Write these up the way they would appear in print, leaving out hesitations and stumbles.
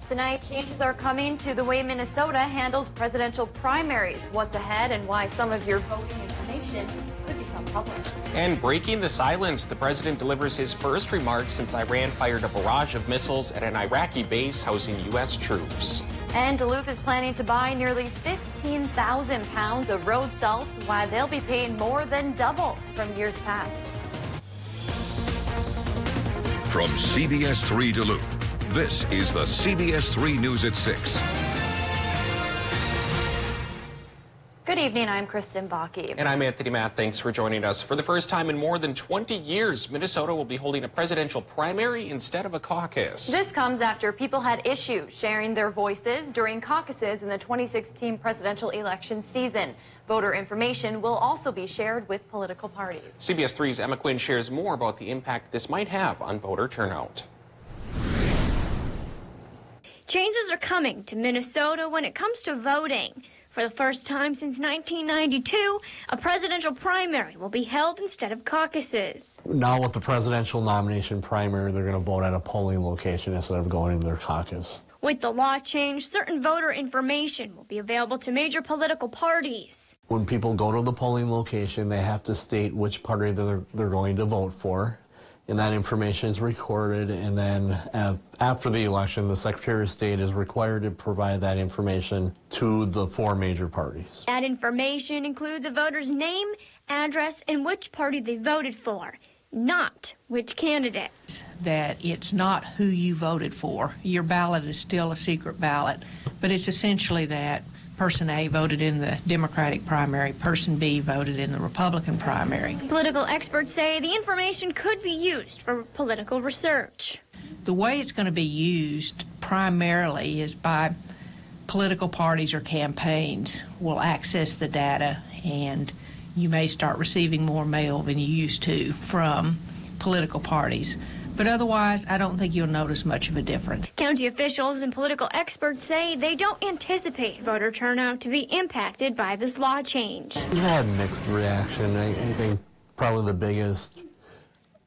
Tonight, changes are coming to the way Minnesota handles presidential primaries. What's ahead and why some of your voting information could become public. And breaking the silence, the president delivers his first remarks since Iran fired a barrage of missiles at an Iraqi base housing U.S. troops. And Duluth is planning to buy nearly 15,000 pounds of road salt, while they'll be paying more than double from years past. From CBS3 Duluth, this is the CBS3 News at 6. Good evening, I'm Kristen Bakke. And I'm Anthony Matt. Thanks for joining us. For the first time in more than 20 years, Minnesota will be holding a presidential primary instead of a caucus. This comes after people had issues sharing their voices during caucuses in the 2016 presidential election season. Voter information will also be shared with political parties. CBS3's Emma Quinn shares more about the impact this might have on voter turnout. Changes are coming to Minnesota when it comes to voting. For the first time since 1992, a presidential primary will be held instead of caucuses. Now with the presidential nomination primary, they're going to vote at a polling location instead of going to their caucus. With the law change, certain voter information will be available to major political parties. When people go to the polling location, they have to state which party they're going to vote for. And that information is recorded, and then after the election, the Secretary of State is required to provide that information to the four major parties. That information includes a voter's name, address, and which party they voted for, not which candidate. That it's not who you voted for. Your ballot is still a secret ballot, but it's essentially that person A voted in the Democratic primary, person B voted in the Republican primary. Political experts say the information could be used for political research. The way it's going to be used primarily is by political parties or campaigns will access the data, and you may start receiving more mail than you used to from political parties. But otherwise, I don't think you'll notice much of a difference. County officials and political experts say they don't anticipate voter turnout to be impacted by this law change. We've had mixed reaction. I think probably the biggest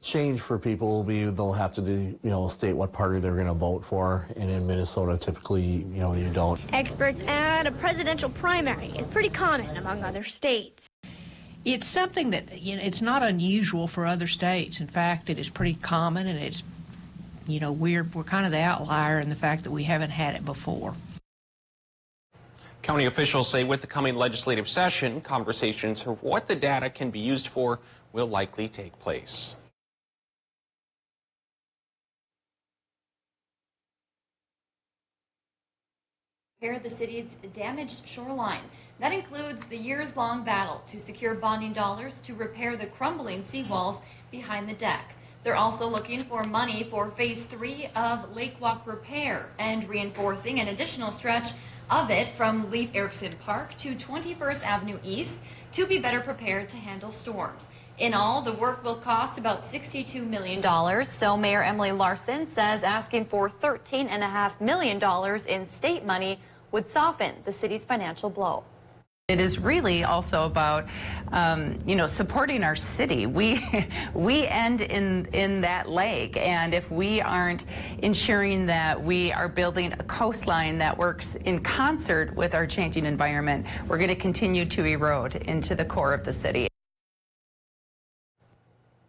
change for people will be they'll have to state what party they're going to vote for. And in Minnesota, typically, you don't. Experts add a presidential primary is pretty common among other states. It's something that, it's not unusual for other states. In fact, it is pretty common, and it's, we're kind of the outlier in the fact that we haven't had it before. County officials say with the coming legislative session, conversations for what the data can be used for will likely take place. Repair the city's damaged shoreline. That includes the years-long battle to secure bonding dollars to repair the crumbling seawalls behind the deck. They're also looking for money for Phase 3 of Lake Walk repair and reinforcing an additional stretch of it from Leif Erikson Park to 21st Avenue East to be better prepared to handle storms. In all, the work will cost about $62 million. So Mayor Emily Larson says asking for $13.5 million in state money would soften the city's financial blow. It is really also about, supporting our city. We end in that lake, and if we aren't ensuring that we are building a coastline that works in concert with our changing environment, we're going to continue to erode into the core of the city.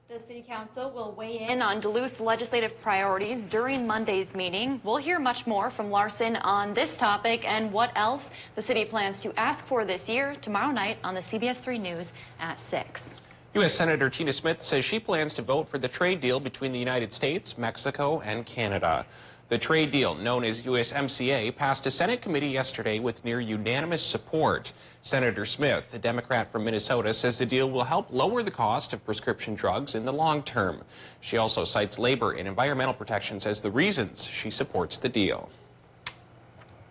The City Council will weigh in on Duluth's legislative priorities during Monday's meeting. We'll hear much more from Larson on this topic and what else the city plans to ask for this year tomorrow night on the CBS3 News at 6. U.S. Senator Tina Smith says she plans to vote for the trade deal between the United States, Mexico, and Canada. The trade deal, known as USMCA, passed a Senate committee yesterday with near unanimous support. Senator Smith, a Democrat from Minnesota, says the deal will help lower the cost of prescription drugs in the long term. She also cites labor and environmental protections as the reasons she supports the deal.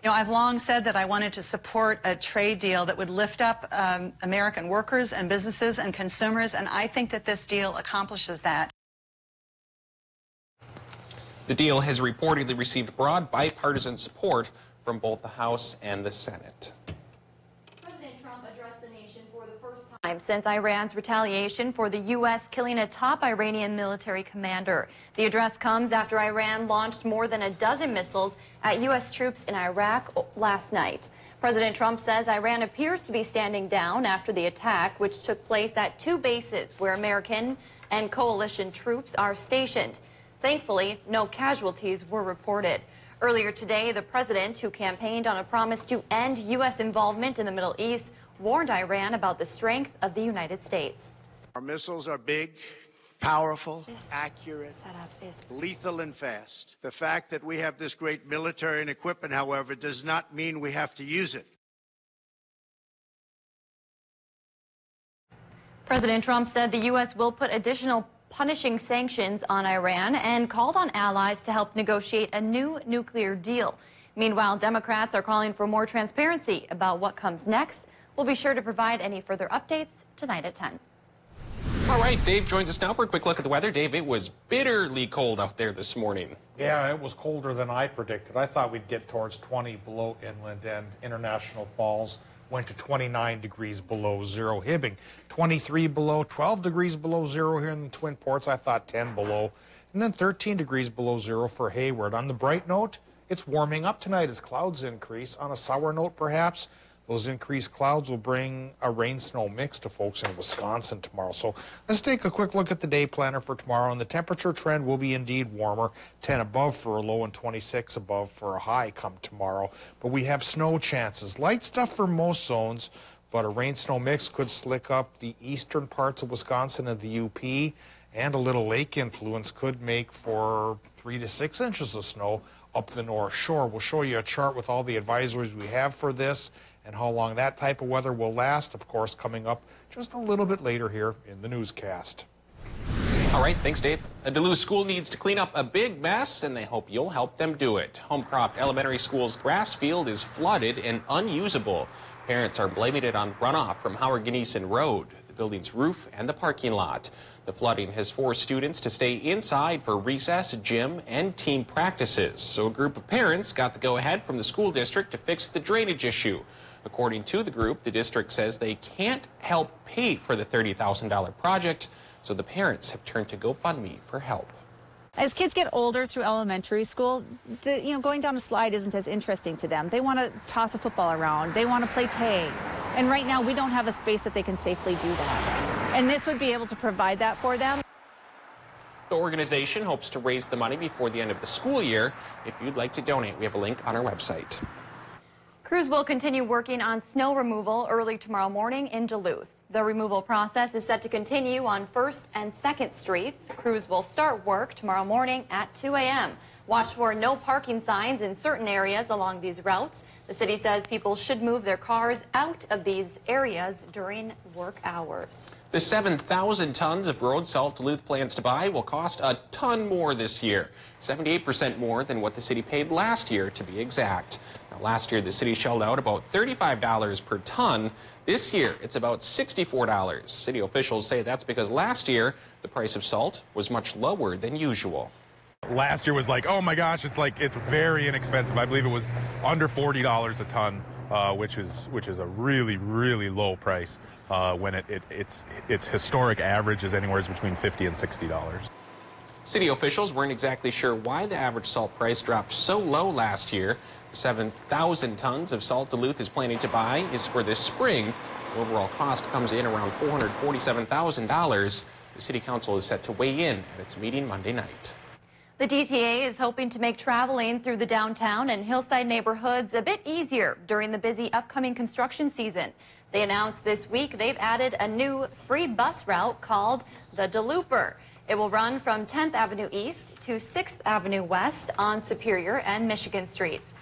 I've long said that I wanted to support a trade deal that would lift up American workers and businesses and consumers, and I think that this deal accomplishes that. The deal has reportedly received broad bipartisan support from both the House and the Senate. President Trump addressed the nation for the first time. Since Iran's retaliation for the U.S. killing a top Iranian military commander. The address comes after Iran launched more than a dozen missiles at U.S. troops in Iraq last night. President Trump says Iran appears to be standing down after the attack, which took place at 2 bases where American and coalition troops are stationed. Thankfully, no casualties were reported. Earlier today, the president, who campaigned on a promise to end U.S. involvement in the Middle East, warned Iran about the strength of the United States. Our missiles are big, powerful, accurate, lethal, and fast. The fact that we have this great military and equipment, however, does not mean we have to use it. President Trump said the U.S. will put additional punishing sanctions on Iran and called on allies to help negotiate a new nuclear deal. Meanwhile, Democrats are calling for more transparency about what comes next. We'll be sure to provide any further updates tonight at 10. All right, Dave joins us now for a quick look at the weather. Dave, it was bitterly cold out there this morning. Yeah, it was colder than I predicted. I thought we'd get towards 20 below inland, and International Falls went to 29 degrees below zero. Hibbing, 23 below, 12 degrees below zero here in the Twin Ports. I thought 10 below, and then 13 degrees below zero for Hayward. On the bright note, it's warming up tonight as clouds increase. On a sour note, perhaps, those increased clouds will bring a rain-snow mix to folks in Wisconsin tomorrow. So let's take a quick look at the day planner for tomorrow. And the temperature trend will be indeed warmer, 10 above for a low and 26 above for a high come tomorrow. But we have snow chances. Light stuff for most zones, but a rain-snow mix could slick up the eastern parts of Wisconsin and the UP. And a little lake influence could make for 3 to 6 inches of snow up the North Shore. We'll show you a chart with all the advisories we have for this and how long that type of weather will last, of course, coming up just a little bit later here in the newscast. All right, thanks, Dave. A Duluth school needs to clean up a big mess, and they hope you'll help them do it. Homecroft Elementary School's grass field is flooded and unusable. Parents are blaming it on runoff from Howard Gneissen Road, the building's roof, and the parking lot. The flooding has forced students to stay inside for recess, gym, and team practices. So a group of parents got the go-ahead from the school district to fix the drainage issue. According to the group, the district says they can't help pay for the $30,000 project, so the parents have turned to GoFundMe for help. As kids get older through elementary school, going down a slide isn't as interesting to them. They want to toss a football around. They want to play tag. And right now, we don't have a space that they can safely do that. And this would be able to provide that for them. The organization hopes to raise the money before the end of the school year. If you'd like to donate, we have a link on our website. Crews will continue working on snow removal early tomorrow morning in Duluth. The removal process is set to continue on 1st and 2nd Streets. Crews will start work tomorrow morning at 2 a.m. Watch for no parking signs in certain areas along these routes. The city says people should move their cars out of these areas during work hours. The 7,000 tons of road salt Duluth plans to buy will cost a ton more this year, 78% more than what the city paid last year, to be exact. Now, last year, the city shelled out about $35 per ton. This year, it's about $64. City officials say that's because last year, the price of salt was much lower than usual. Last year was like, oh my gosh, it's very inexpensive. I believe it was under $40 a ton, which is a really, really low price when its historic average is anywhere between $50 and $60. City officials weren't exactly sure why the average salt price dropped so low last year. 7,000 tons of salt Duluth is planning to buy is for this spring. The overall cost comes in around $447,000. The City Council is set to weigh in at its meeting Monday night. The DTA is hoping to make traveling through the downtown and hillside neighborhoods a bit easier during the busy upcoming construction season. They announced this week they've added a new free bus route called the Duluper. It will run from 10th Avenue East to 6th Avenue West on Superior and Michigan Streets.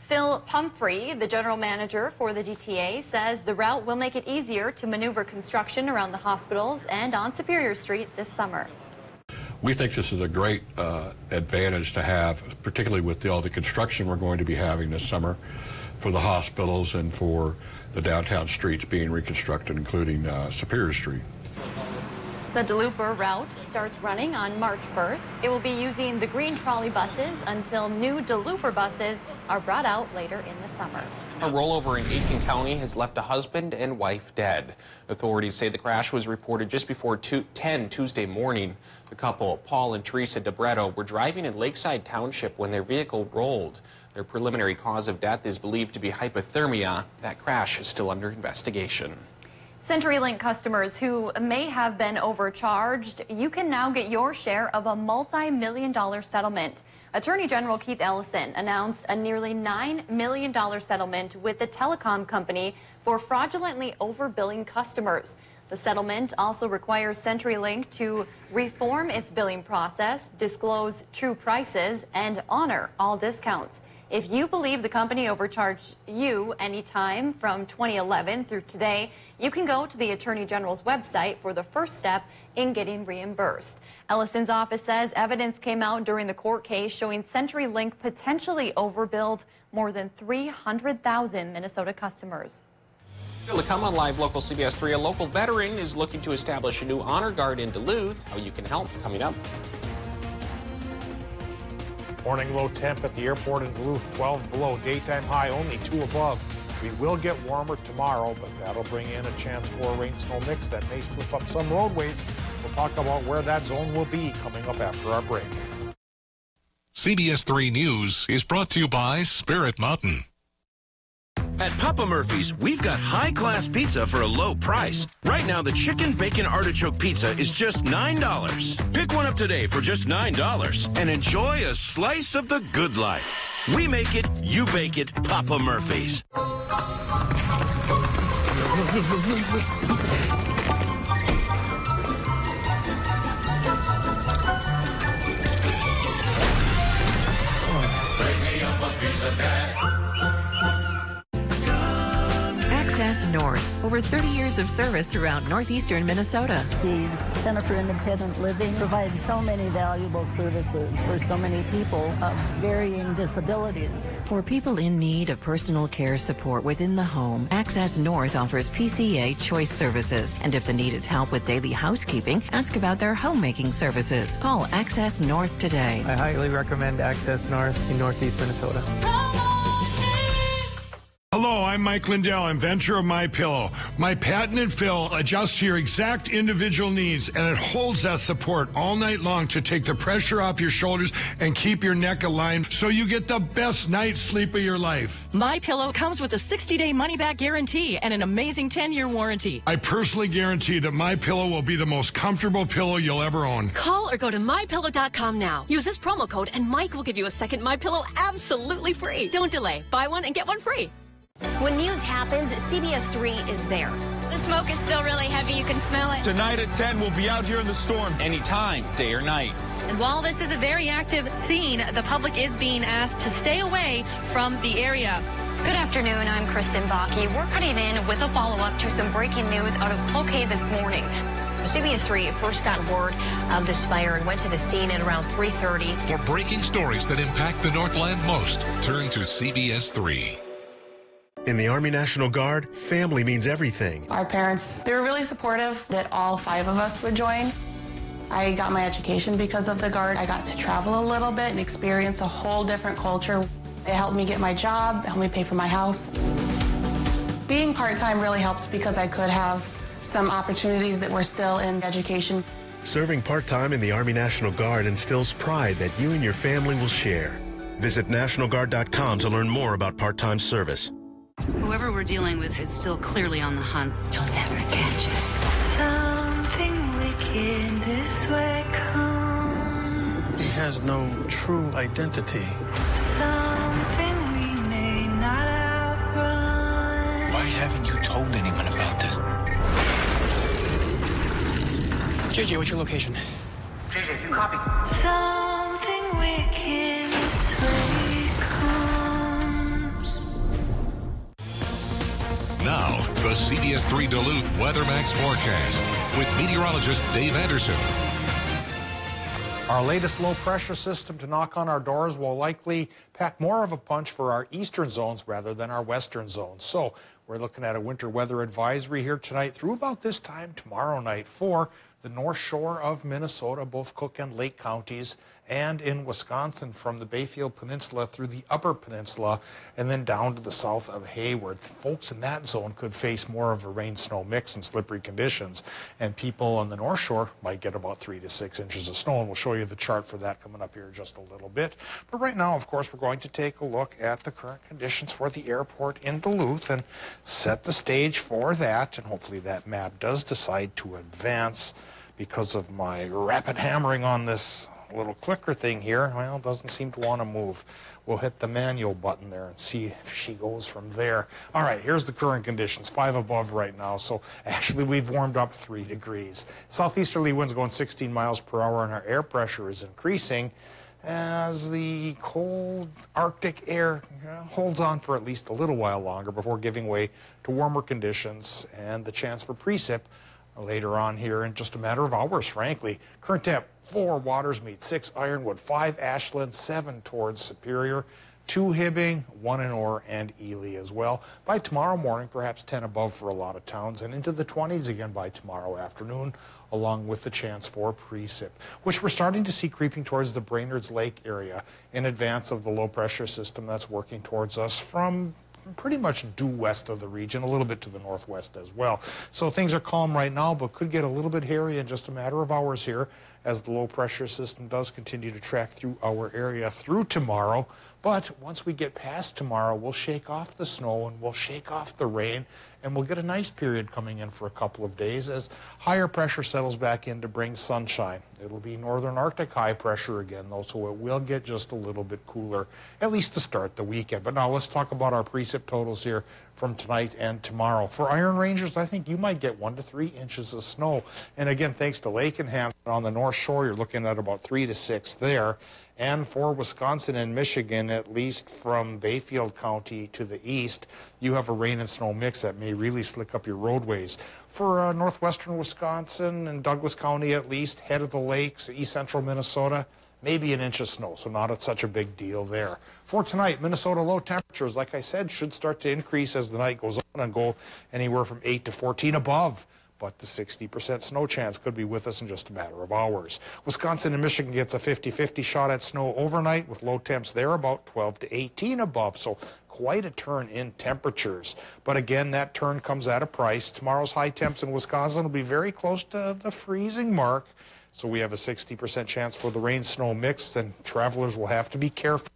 Phil Pumphrey, the general manager for the DTA, says the route will make it easier to maneuver construction around the hospitals and on Superior Street this summer. We think this is a great advantage to have, particularly with all the construction we're going to be having this summer for the hospitals and for the downtown streets being reconstructed, including Superior Street. The Duluper route starts running on March 1st. It will be using the green trolley buses until new Duluper buses are brought out later in the summer. A rollover in Aitkin County has left a husband and wife dead. Authorities say the crash was reported just before 10 Tuesday morning. The couple, Paul and Teresa DeBretto, were driving in Lakeside Township when their vehicle rolled. Their preliminary cause of death is believed to be hypothermia. That crash is still under investigation. CenturyLink customers who may have been overcharged, you can now get your share of a multi-million-dollar settlement. Attorney General Keith Ellison announced a nearly $9 million settlement with the telecom company for fraudulently overbilling customers. The settlement also requires CenturyLink to reform its billing process, disclose true prices, and honor all discounts. If you believe the company overcharged you any time from 2011 through today, you can go to the Attorney General's website for the first step in getting reimbursed. Ellison's office says evidence came out during the court case showing CenturyLink potentially overbilled more than 300,000 Minnesota customers. Still to come on Live Local CBS 3, a local veteran is looking to establish a new honor guard in Duluth. How you can help, coming up. Morning low temp at the airport in Duluth, 12 below. Daytime high only 2 above. We will get warmer tomorrow, but that'll bring in a chance for a rain-snow mix that may slip up some roadways. We'll talk about where that zone will be coming up after our break. CBS 3 News is brought to you by Spirit Mountain. At Papa Murphy's, we've got high-class pizza for a low price. Right now, the Chicken Bacon Artichoke Pizza is just $9. Pick one up today for just $9 and enjoy a slice of the good life. We make it, you bake it, Papa Murphy's. Bring me up a piece of that. Access North, over 30 years of service throughout northeastern Minnesota. The Center for Independent Living provides so many valuable services for so many people of varying disabilities. For people in need of personal care support within the home, Access North offers PCA choice services. And if the need is help with daily housekeeping, ask about their homemaking services. Call Access North today. I highly recommend Access North in northeast Minnesota. Hello, I'm Mike Lindell, inventor of MyPillow. My patented fill adjusts to your exact individual needs, and it holds that support all night long to take the pressure off your shoulders and keep your neck aligned so you get the best night's sleep of your life. MyPillow comes with a 60-day money-back guarantee and an amazing 10-year warranty. I personally guarantee that MyPillow will be the most comfortable pillow you'll ever own. Call or go to MyPillow.com now. Use this promo code, and Mike will give you a second MyPillow absolutely free. Don't delay. Buy one and get one free. When news happens, CBS3 is there. The smoke is still really heavy. You can smell it. Tonight at 10, we'll be out here in the storm. Anytime, day or night. And while this is a very active scene, the public is being asked to stay away from the area. Good afternoon, I'm Kristen Bakke. We're cutting in with a follow-up to some breaking news out of Cloquet this morning. CBS3 first got word of this fire and went to the scene at around 3:30. For breaking stories that impact the Northland most, turn to CBS3. In the Army National Guard, family means everything. Our parents, they were really supportive that all 5 of us would join. I got my education because of the Guard. I got to travel a little bit and experience a whole different culture. It helped me get my job, helped me pay for my house. Being part-time really helped because I could have some opportunities that were still in education. Serving part-time in the Army National Guard instills pride that you and your family will share. Visit NationalGuard.com to learn more about part-time service. Whoever we're dealing with is still clearly on the hunt. You'll never catch it. Something wicked this way comes. He has no true identity. Something we may not outrun. Why haven't you told anyone about this? JJ, what's your location? JJ, you copy? Something wicked this way comes. Now, the CBS3 Duluth WeatherMax forecast with meteorologist Dave Anderson. Our latest low-pressure system to knock on our doors will likely pack more of a punch for our eastern zones rather than our western zones. So We're looking at a winter weather advisory here tonight through about this time tomorrow night for the North Shore of Minnesota, both Cook and Lake counties, and in Wisconsin from the Bayfield Peninsula through the Upper Peninsula and then down to the south of Hayward. Folks in that zone could face more of a rain-snow mix and slippery conditions, and people on the North Shore might get about 3 to 6 inches of snow, and we'll show you the chart for that coming up here in just a little bit. But right now, of course, we're going to take a look at the current conditions for the airport in Duluth and set the stage for that, and hopefully that map does decide to advance. Because of my rapid hammering on this little clicker thing here, well, it doesn't seem to want to move. We'll hit the manual button there and see if she goes from there. All right, here's the current conditions, 5 above right now. So actually we've warmed up 3 degrees. Southeasterly winds going 16 miles per hour and our air pressure is increasing as the cold Arctic air holds on for at least a little while longer before giving way to warmer conditions and the chance for precip later on here in just a matter of hours, frankly. Current temp, 4 Watersmeet, 6 Ironwood, 5 Ashland, 7 towards Superior, 2 Hibbing, 1 in Orr, and Ely as well. By tomorrow morning, perhaps 10 above for a lot of towns, and into the 20s again by tomorrow afternoon, along with the chance for precip, which we're starting to see creeping towards the Brainerd's Lake area in advance of the low-pressure system that's working towards us from pretty much due west of the region, a little bit to the northwest as well. So things are calm right now, but could get a little bit hairy in just a matter of hours here as the low pressure system does continue to track through our area through tomorrow. But once we get past tomorrow, we'll shake off the snow and we'll shake off the rain, and we'll get a nice period coming in for a couple of days as higher pressure settles back in to bring sunshine. It'll be northern Arctic high pressure again, though, so it will get just a little bit cooler, at least to start the weekend. But now let's talk about our precip totals here from tonight and tomorrow. For Iron Rangers, I think you might get 1 to 3 inches of snow. And again, thanks to Lake and Hampton on the North Shore, you're looking at about 3 to 6 there. And for Wisconsin and Michigan, at least from Bayfield County to the east, you have a rain and snow mix that may really slick up your roadways. For northwestern Wisconsin and Douglas County, at least, head of the lakes, east central Minnesota, maybe an inch of snow, so not such a big deal there. For tonight, Minnesota low temperatures, like I said, should start to increase as the night goes on and go anywhere from 8 to 14 above. But the 60% snow chance could be with us in just a matter of hours. Wisconsin and Michigan gets a 50-50 shot at snow overnight with low temps there about 12 to 18 above. So quite a turn in temperatures. But again, that turn comes at a price. Tomorrow's high temps in Wisconsin will be very close to the freezing mark. So we have a 60% chance for the rain-snow mix, and travelers will have to be careful,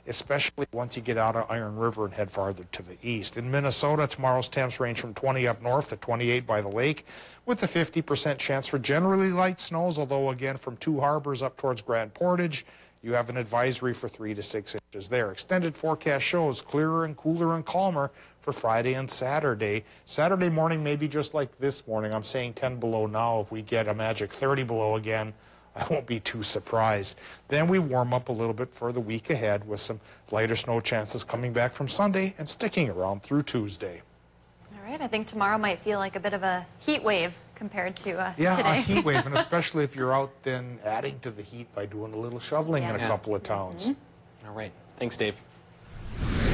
especially once you get out of Iron River and head farther to the east. In Minnesota, tomorrow's temps range from 20 up north to 28 by the lake, with a 50% chance for generally light snows, although again from 2 harbors up towards Grand Portage, you have an advisory for 3 to 6 inches there. Extended forecast shows clearer and cooler and calmer for Friday and Saturday. Saturday morning may be just like this morning. I'm saying 10 below now. If we get a magic 30 below again, I won't be too surprised. Then we warm up a little bit for the week ahead with some lighter snow chances coming back from Sunday and sticking around through Tuesday. All right, I think tomorrow might feel like a bit of a heat wave compared to today. Yeah, a heat wave, and especially if you're out then adding to the heat by doing a little shoveling in a couple of towns. All right. Thanks, Dave.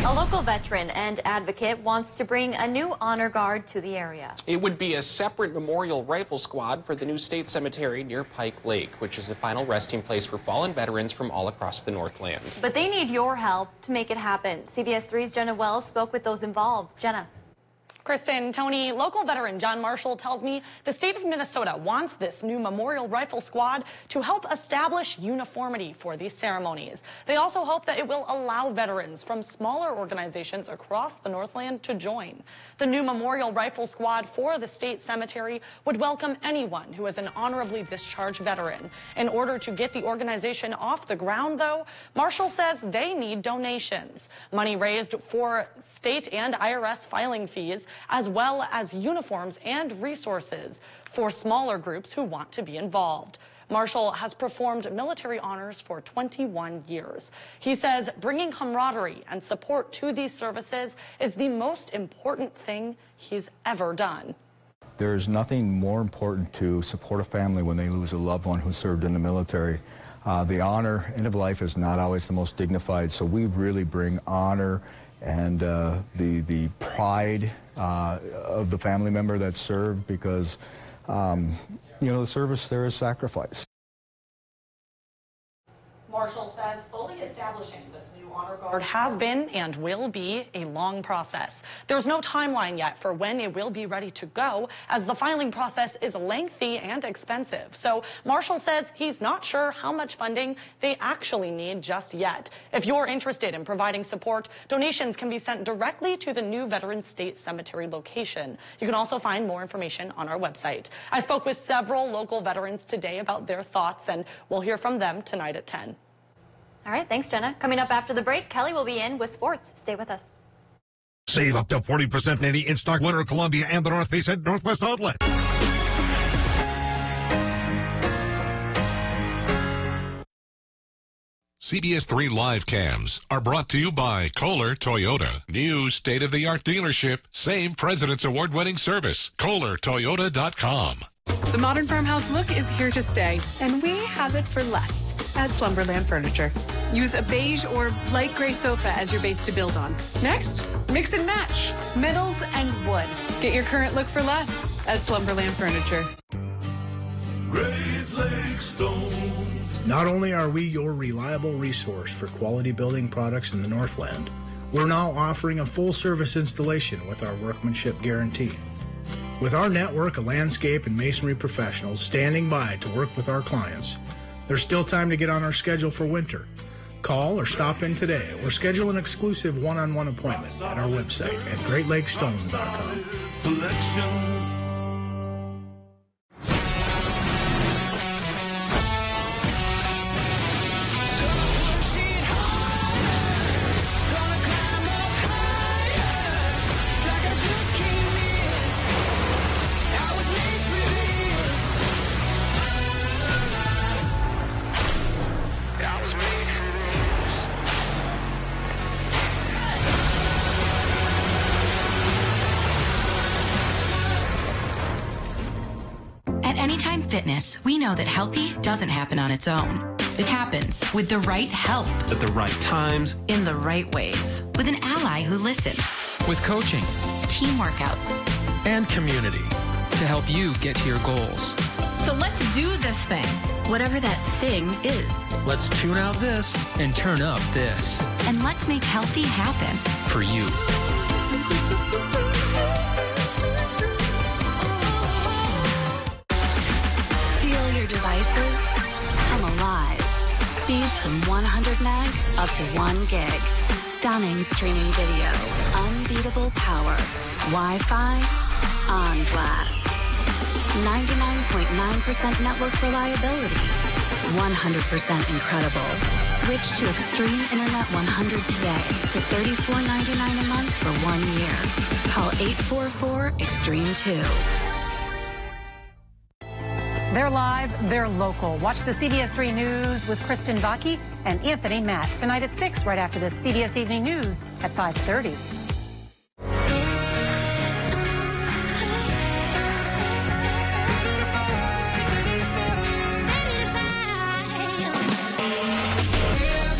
A local veteran and advocate wants to bring a new honor guard to the area. It would be a separate memorial rifle squad for the new state cemetery near Pike Lake, which is the final resting place for fallen veterans from all across the Northland. But they need your help to make it happen. CBS3's Jenna Wells spoke with those involved. Jenna. Kristen, Tony, local veteran John Marshall tells me the state of Minnesota wants this new memorial rifle squad to help establish uniformity for these ceremonies. They also hope that it will allow veterans from smaller organizations across the Northland to join. The new memorial rifle squad for the state cemetery would welcome anyone who is an honorably discharged veteran. In order to get the organization off the ground, though, Marshall says they need donations. Money raised for state and IRS filing fees, as well as uniforms and resources for smaller groups who want to be involved. Marshall has performed military honors for 21 years. He says bringing camaraderie and support to these services is the most important thing he's ever done. There's nothing more important to support a family when they lose a loved one who served in the military. The honor, end of life, is not always the most dignified, so we really bring honor and the pride of the family member that served, because the service there is sacrifice. Marshall says fully establishing this new honor guard has been and will be a long process. There's no timeline yet for when it will be ready to go, as the filing process is lengthy and expensive. So Marshall says he's not sure how much funding they actually need just yet. If you're interested in providing support, donations can be sent directly to the new Veterans State Cemetery location. You can also find more information on our website. I spoke with several local veterans today about their thoughts, and we'll hear from them tonight at 10. All right, thanks, Jenna. Coming up after the break, Kelly will be in with sports. Stay with us. Save up to 40% in any in-stock winter Columbia and the North Face at Northwest Outlet. CBS3 live cams are brought to you by Kohler Toyota. New state-of-the-art dealership. Same President's Award-winning service. KohlerToyota.com. The modern farmhouse look is here to stay, and we have it for less at Slumberland Furniture. Use a beige or light gray sofa as your base to build on. Next, mix and match metals and wood. Get your current look for less at Slumberland Furniture. Great Lakes Stone. Not only are we your reliable resource for quality building products in the Northland, we're now offering a full-service installation with our workmanship guarantee. With our network of landscape and masonry professionals standing by to work with our clients, there's still time to get on our schedule for winter. Call or stop in today or schedule an exclusive one-on-one appointment at our website at greatlakestone.com. Selection. Fitness, we know that healthy doesn't happen on its own. It happens with the right help. At the right times. In the right ways. With an ally who listens. With coaching. Team workouts. And community to help you get to your goals. So let's do this thing, whatever that thing is. Let's tune out this and turn up this. And let's make healthy happen. For you. Devices come alive. Speeds from 100 meg up to 1 gig. Stunning streaming video. Unbeatable power. Wi-Fi on blast. 99.9% network reliability. 100% incredible. Switch to Extreme Internet 100 today for $34.99 a month for 1 year. Call 844-EXTREME2. They're live, they're local. Watch the CBS3 News with Kristen Baki and Anthony Matt tonight at 6, right after the CBS Evening News at 5:30.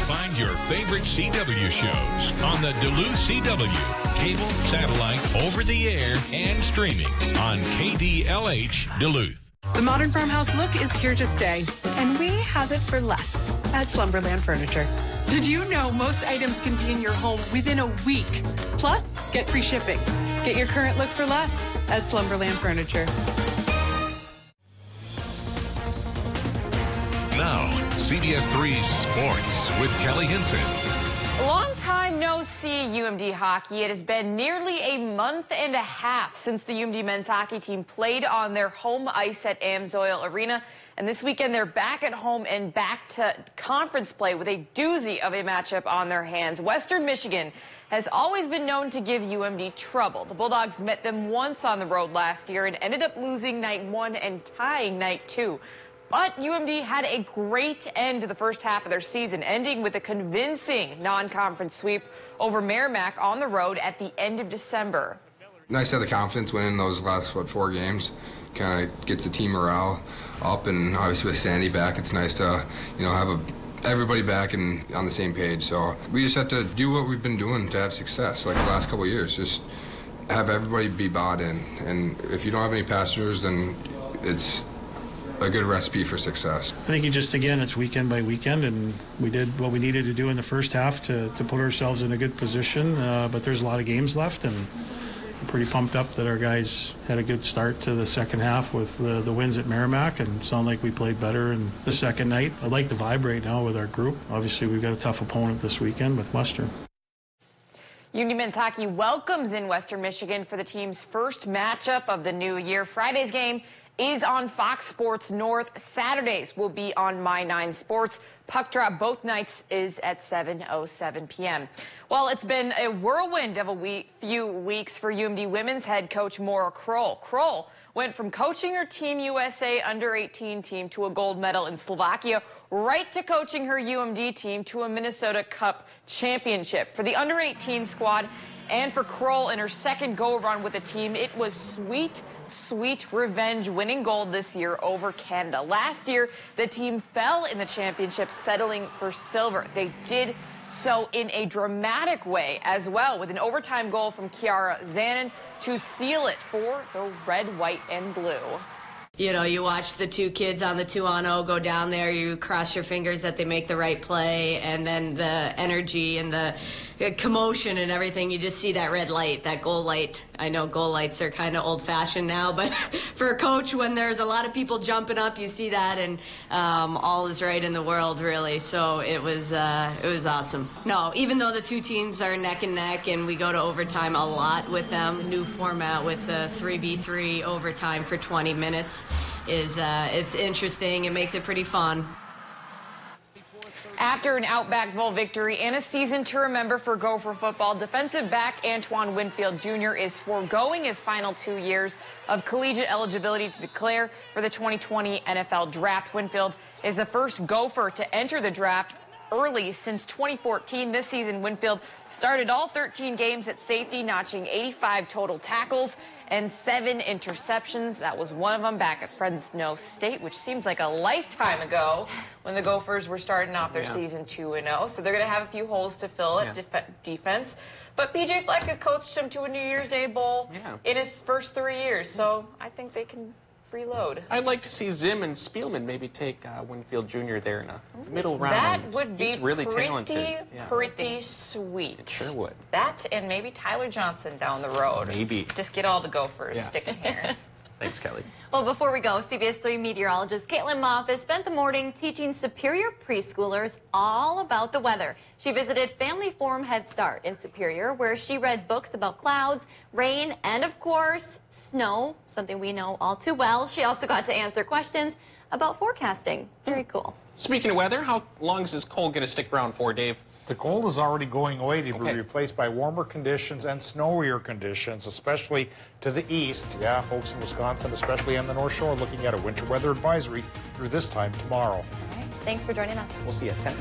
Find your favorite CW shows on the Duluth CW. Cable, satellite, over the air, and streaming on KDLH Duluth. The modern farmhouse look is here to stay, and we have it for less at Slumberland Furniture. Did you know most items can be in your home within a week? Plus, get free shipping. Get your current look for less at Slumberland Furniture. Now, CBS3 Sports with Kelly Hinson. Long time no see UMD hockey. It has been nearly a month and a half since the UMD men's hockey team played on their home ice at Amsoil Arena. And this weekend, they're back at home and back to conference play with a doozy of a matchup on their hands. Western Michigan has always been known to give UMD trouble. The Bulldogs met them once on the road last year and ended up losing night 1 and tying night 2. But UMD had a great end to the first half of their season, ending with a convincing non-conference sweep over Merrimack on the road at the end of December. Nice to have the confidence winning those last, 4 games. Kind of gets the team morale up, and obviously with Sandy back, it's nice to, have a everybody back and on the same page. So we just have to do what we've been doing to have success, like the last couple of years. Just have everybody be bought in. And if you don't have any passengers, then it's a good recipe for success. I think it's weekend by weekend, and we did what we needed to do in the first half to put ourselves in a good position, but there's a lot of games left, and I'm pretty pumped up that our guys had a good start to the second half with the wins at Merrimack, and sound like we played better in the second night. I like the vibe right now with our group. Obviously, we've got a tough opponent this weekend with Western. UMD men's hockey welcomes in Western Michigan for the team's first matchup of the new year. Friday's game is on Fox Sports North. Saturdays will be on My 9 Sports. Puck drop both nights is at 7:07 p.m. Well, it's been a whirlwind of a few weeks for UMD women's head coach Maura Kroll. Kroll went from coaching her Team USA under-18 team to a gold medal in Slovakia, right to coaching her UMD team to a Minnesota Cup championship. For the under-18 squad and for Kroll in her second go-around with the team, it was sweet revenge, winning gold this year over Canada. Last year, the team fell in the championship, settling for silver. They did so in a dramatic way as well, with an overtime goal from Kiara Zanin to seal it for the red, white, and blue. You know, you watch the two kids on the 2-on-0 go down there, you cross your fingers that they make the right play, and then the energy and the commotion and everything, you just see that red light, that goal light. I know goal lights are kind of old-fashioned now, but for a coach, when there's a lot of people jumping up, you see that, and all is right in the world, really. So it was awesome. No, even though the two teams are neck and neck, and we go to overtime a lot with them, new format with 3v3 overtime for 20 minutes is it's interesting. It makes it pretty fun. After an Outbackville victory and a season to remember for Gopher football, defensive back Antoine Winfield Jr. is foregoing his final 2 years of collegiate eligibility to declare for the 2020 NFL Draft. Winfield is the first Gopher to enter the draft early since 2014. This season, Winfield started all 13 games at safety, notching 85 total tackles and 7 interceptions. That was one of them back at Fresno State, which seems like a lifetime ago when the Gophers were starting off their season 2-0. So they're going to have a few holes to fill at defense. But PJ Fleck has coached him to a New Year's Day bowl in his first 3 years. So I think they can reload. I'd like to see Zim and Spielman maybe take Winfield Jr. there in a middle round. That would be really talented. Pretty sweet. It sure would. That and maybe Tyler Johnson down the road. Maybe. Just get all the Gophers sticking here. Thanks, Kelly. Well, before we go, CBS3 meteorologist Caitlin Moffat spent the morning teaching Superior preschoolers all about the weather. She visited Family Forum Head Start in Superior, where she read books about clouds, rain, and, of course, snow, something we know all too well. She also got to answer questions about forecasting. Very cool. Speaking of weather, how long is this cold going to stick around for, Dave? The cold is already going away to be replaced by warmer conditions and snowier conditions, especially to the east. Yeah, folks in Wisconsin, especially on the North Shore, looking at a winter weather advisory through this time tomorrow. All right. Thanks for joining us. We'll see you at 10.